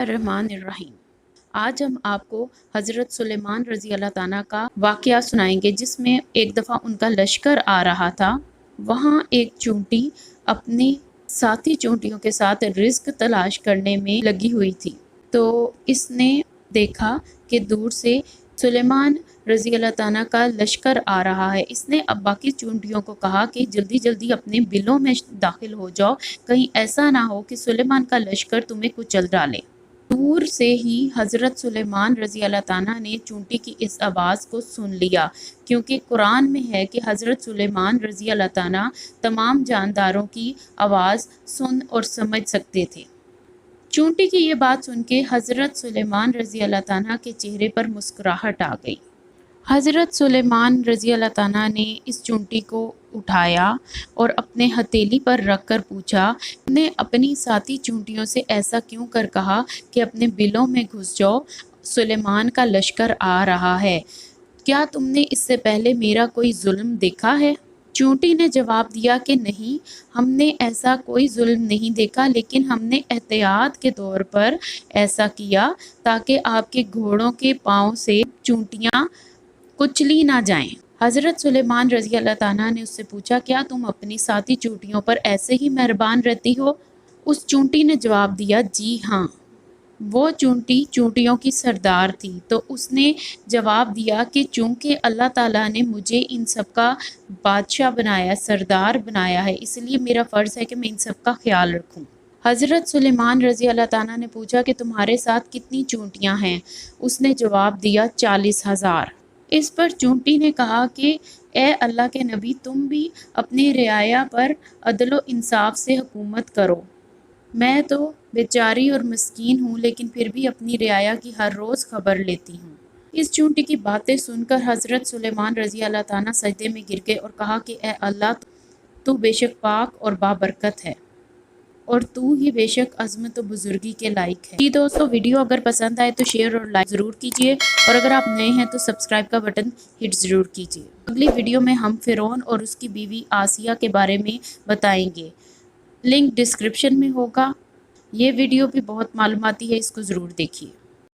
الرحمن الرحیم۔ آج ہم آپ کو حضرت سلیمان رضی اللہ تعالیٰ کا واقعہ سنائیں گے، جس میں ایک دفعہ ان کا لشکر آ رہا تھا۔ وہاں ایک چونٹی اپنے ساتھی چونٹیوں کے ساتھ رزق تلاش کرنے میں لگی ہوئی تھی، تو اس نے دیکھا کہ دور سے سلیمان رضی اللہ تعالیٰ کا لشکر آ رہا ہے۔ اس نے اب باقی چونٹیوں کو کہا کہ جلدی جلدی اپنے بلوں میں داخل ہو جاؤ، کہیں ایسا نہ ہو کہ سلیمان کا لشکر تمہیں کچل ڈالے۔ دور سے ہی حضرت سلیمان رضی اللہ تعالیٰ نے چونٹی کی اس آواز کو سن لیا، کیونکہ قرآن میں ہے کہ حضرت سلیمان رضی اللہ تعالیٰ تمام جانداروں کی آواز سن اور سمجھ سکتے تھے۔ چونٹی کی یہ بات سن کے حضرت سلیمان رضی اللہ تعالیٰ کے چہرے پر مسکراہٹ آ گئی۔ حضرت سلیمان رضی اللہ تعالیٰ نے اس چونٹی کو اٹھایا اور اپنے ہتھیلی پر رکھ کر پوچھا، تم نے اپنی ساتھی چونٹیوں سے ایسا کیوں کر کہا کہ اپنے بلوں میں گھس جاؤ، سلیمان کا لشکر آ رہا ہے؟ کیا تم نے اس سے پہلے میرا کوئی ظلم دیکھا ہے؟ چونٹی نے جواب دیا کہ نہیں، ہم نے ایسا کوئی ظلم نہیں دیکھا، لیکن ہم نے احتیاط کے طور پر ایسا کیا تاکہ آپ کے گھوڑوں کے پاؤں سے چونٹیاں کچلی نہ جائیں۔ حضرت سلیمان رضی اللہ تعالیٰ نے اس سے پوچھا، کیا تم اپنی ساتھی چونٹیوں پر ایسے ہی مہربان رہتی ہو؟ اس چونٹی نے جواب دیا، جی ہاں۔ وہ چونٹی چونٹیوں کی سردار تھی، تو اس نے جواب دیا کہ چونکہ اللہ تعالیٰ نے مجھے ان سب کا بادشاہ بنایا، سردار بنایا ہے، اس لیے میرا فرض ہے کہ میں ان سب کا خیال رکھوں۔ حضرت سلیمان رضی اللہ تعالیٰ نے پوچھا کہ تمہارے ساتھ کتنی چونٹیاں ہیں؟ اس نے جواب دیا، 40,000۔ اس پر چونٹی نے کہا کہ اے اللہ کے نبی، تم بھی اپنی رعایا پر عدل و انصاف سے حکومت کرو۔ میں تو بیچاری اور مسکین ہوں، لیکن پھر بھی اپنی رعایا کی ہر روز خبر لیتی ہوں۔ اس چونٹی کی باتیں سن کر حضرت سلیمان رضی اللہ تعالیٰ سجدے میں گر گئے اور کہا کہ اے اللہ، تو بے شک پاک اور بابرکت ہے، اور تو ہی بے شک عظمت و بزرگی کے لائق ہے۔ جی دوستو، ویڈیو اگر پسند آئے تو شیئر اور لائک ضرور کیجیے، اور اگر آپ نئے ہیں تو سبسکرائب کا بٹن ہٹ ضرور کیجیے۔ اگلی ویڈیو میں ہم فرعون اور اس کی بیوی آسیہ کے بارے میں بتائیں گے، لنک ڈسکرپشن میں ہوگا۔ یہ ویڈیو بھی بہت معلوماتی ہے، اس کو ضرور دیکھیے۔